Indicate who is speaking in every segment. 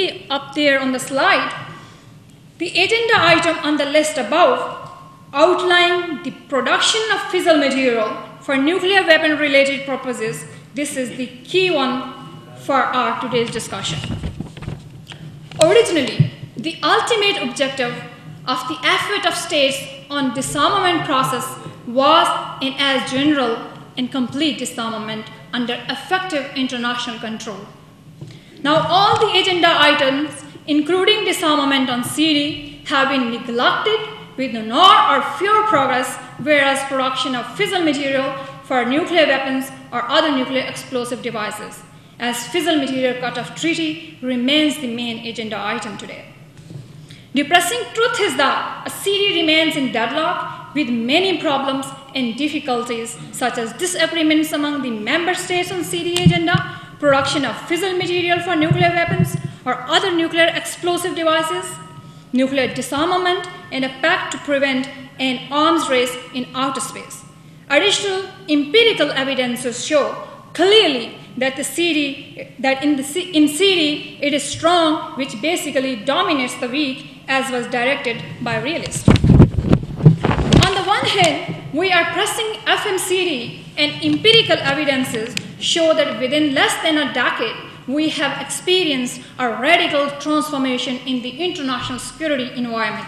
Speaker 1: see up there on the slide, the agenda item on the list above outline the production of fissile material for nuclear weapon related purposes. This is the key one for our today's discussion. Originally, the ultimate objective of the effort of states on disarmament process was an as general and complete disarmament under effective international control. Now, all the agenda items, including disarmament on CD, have been neglected with no or fewer progress, whereas production of fissile material for nuclear weapons or other nuclear explosive devices, as fissile material cut-off treaty remains the main agenda item today. Depressing truth is that a CD remains in deadlock with many problems and difficulties, such as disagreements among the member states on CD agenda, production of fissile material for nuclear weapons or other nuclear explosive devices, nuclear disarmament, and a pact to prevent an arms race in outer space. Additional empirical evidences show clearly that in CD it is strong, which basically dominates the weak, as was directed by realists. On the one hand, we are pressing FMCD, and empirical evidences show that within less than a decade, we have experienced a radical transformation in the international security environment.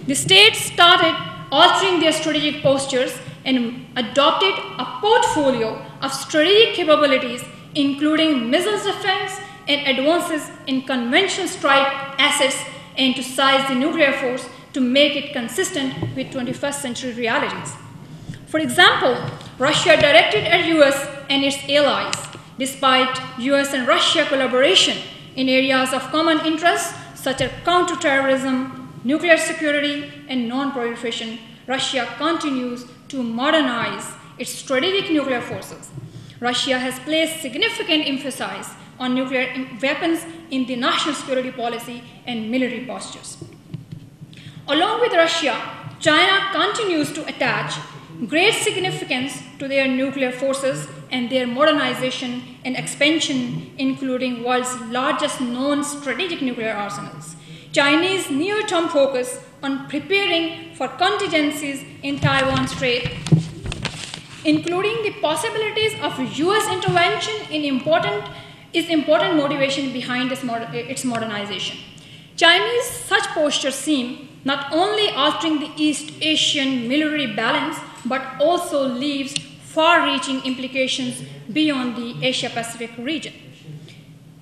Speaker 1: The states started altering their strategic postures and adopted a portfolio of strategic capabilities, including missiles defense and advances in conventional strike assets, and to size the nuclear force to make it consistent with 21st century realities. For example, Russia directed at US and its allies, despite US and Russia collaboration in areas of common interest such as counterterrorism, nuclear security, and non-proliferation, Russia continues to modernize its strategic nuclear forces. Russia has placed significant emphasis on nuclear weapons in the national security policy and military postures. Along with Russia, China continues to attach great significance to their nuclear forces and their modernization and expansion, including world's largest known strategic nuclear arsenals. Chinese near-term focus on preparing for contingencies in Taiwan Strait, including the possibilities of US intervention is important motivation behind its modernization. Chinese such postures seem not only altering the East Asian military balance, but also leaves far-reaching implications beyond the Asia-Pacific region.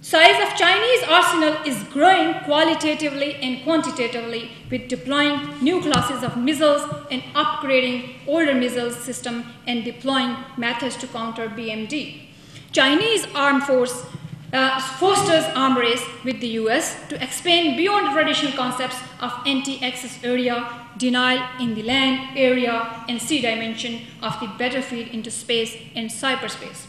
Speaker 1: Size of Chinese arsenal is growing qualitatively and quantitatively, with deploying new classes of missiles and upgrading older missile systems and deploying methods to counter BMD. Chinese armed force fosters arm race with the US to expand beyond traditional concepts of anti-access area, denial in the land area, and sea dimension of the battlefield into space and cyberspace.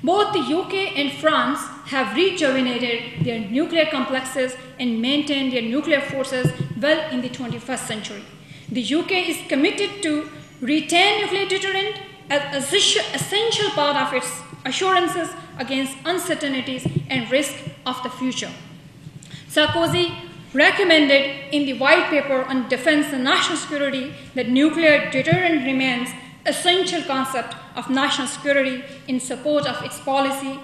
Speaker 1: Both the UK and France have rejuvenated their nuclear complexes and maintained their nuclear forces well in the 21st century. The UK is committed to retain nuclear deterrent as an essential part of its assurances against uncertainties and risk of the future. Sarkozy recommended in the white paper on defense and national security that nuclear deterrent remains essential concept of national security in support of its policy.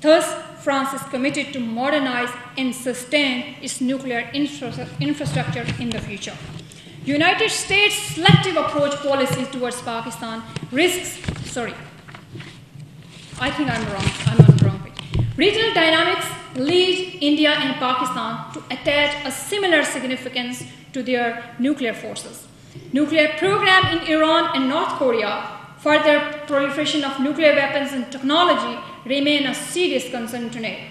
Speaker 1: Thus, France is committed to modernize and sustain its nuclear infrastructure in the future. United States' selective approach policy towards Pakistan risks, I think I'm wrong, I'm on the wrong page. Regional dynamics lead India and Pakistan to attach a similar significance to their nuclear forces. Nuclear program in Iran and North Korea, further proliferation of nuclear weapons and technology remain a serious concern today.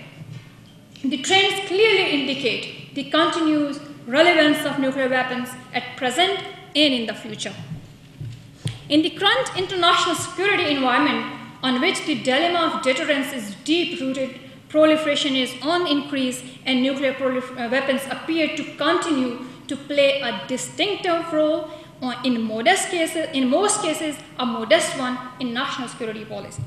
Speaker 1: The trends clearly indicate the continuous relevance of nuclear weapons at present and in the future. In the current international security environment, on which the dilemma of deterrence is deep-rooted, proliferation is on increase, and nuclear weapons appear to continue to play a distinctive role in most cases, a modest one in national security policy.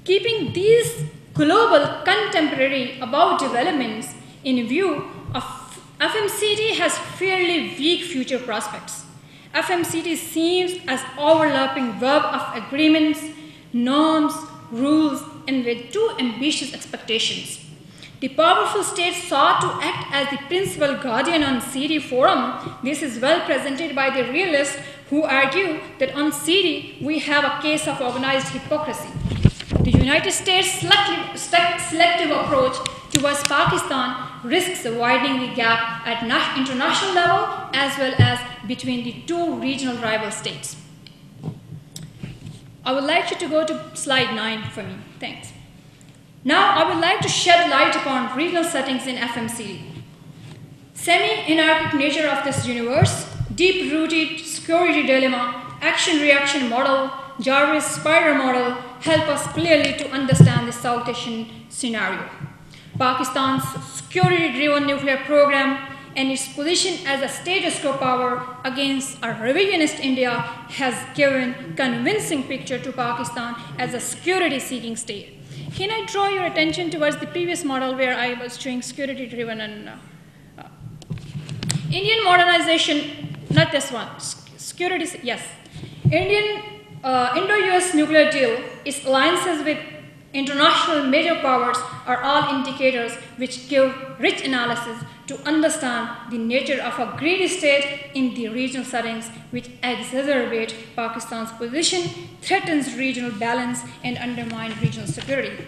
Speaker 1: Keeping these global contemporary about developments in view of FMCT has fairly weak future prospects. FMCT seems as overlapping web of agreements, norms, rules, and with too ambitious expectations. The powerful states sought to act as the principal guardian on CD forum. This is well presented by the realists who argue that on CD we have a case of organized hypocrisy. The United States' selective approach towards Pakistan risks widening the gap at international level as well as between the two regional rival states. I would like you to go to slide 9 for me. Thanks. Now, I would like to shed light upon regional settings in FMCT. Semi-anarchic nature of this universe, deep-rooted security dilemma, action-reaction model, Jarvis spider model help us clearly to understand the South Asian scenario. Pakistan's security-driven nuclear program and its position as a status quo power against a revisionist India has given convincing picture to Pakistan as a security-seeking state. Can I draw your attention towards the previous model where I was showing security-driven and Indian modernization, not this one, security, yes. Indo-US nuclear deal, its alliances with international major powers are all indicators which give rich analysis to understand the nature of a greedy state in the regional settings which exacerbate Pakistan's position, threatens regional balance, and undermine regional security.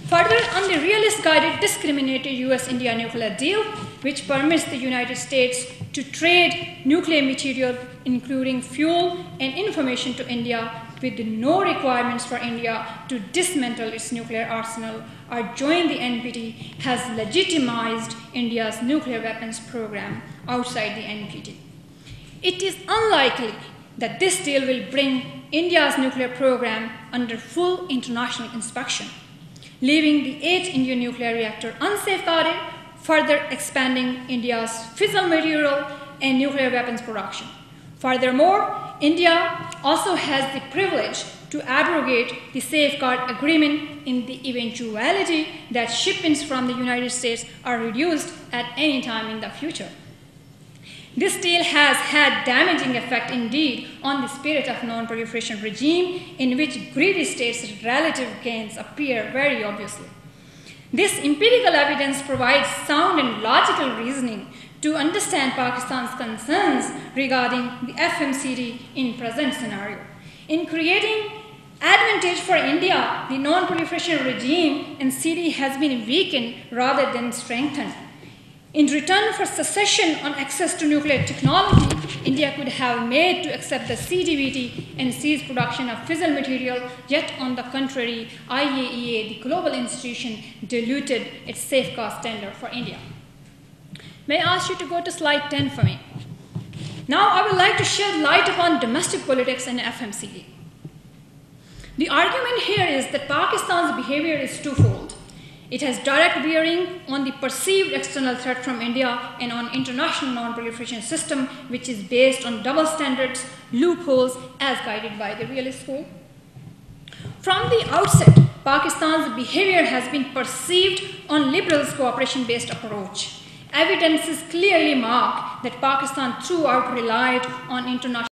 Speaker 1: Further, on the realist-guided discriminated US-India nuclear deal, which permits the United States to trade nuclear material, including fuel and information to India, with no requirements for India to dismantle its nuclear arsenal or join the NPT, has legitimized India's nuclear weapons program outside the NPT. It is unlikely that this deal will bring India's nuclear program under full international inspection, leaving the 8th Indian nuclear reactor unsafeguarded, further expanding India's fissile material and nuclear weapons production. Furthermore, India also has the privilege to abrogate the safeguard agreement in the eventuality that shipments from the United States are reduced at any time in the future. This deal has had damaging effect indeed on the spirit of non-proliferation regime in which greedy states' relative gains appear very obviously. This empirical evidence provides sound and logical reasoning to understand Pakistan's concerns regarding the FMCT in present scenario. In creating advantage for India, the non-proliferation regime in CD has been weakened rather than strengthened. In return for secession on access to nuclear technology, India could have made to accept the CTBT and cease production of fissile material, yet on the contrary, IAEA, the global institution, diluted its safeguard standard for India. May I ask you to go to slide 10 for me? Now I would like to shed light upon domestic politics in FMCT. The argument here is that Pakistan's behavior is twofold. It has direct bearing on the perceived external threat from India and on international non-proliferation system, which is based on double standards, loopholes, as guided by the realist school. From the outset, Pakistan's behavior has been perceived on liberals' cooperation-based approach. Evidences clearly mark that Pakistan throughout relied on international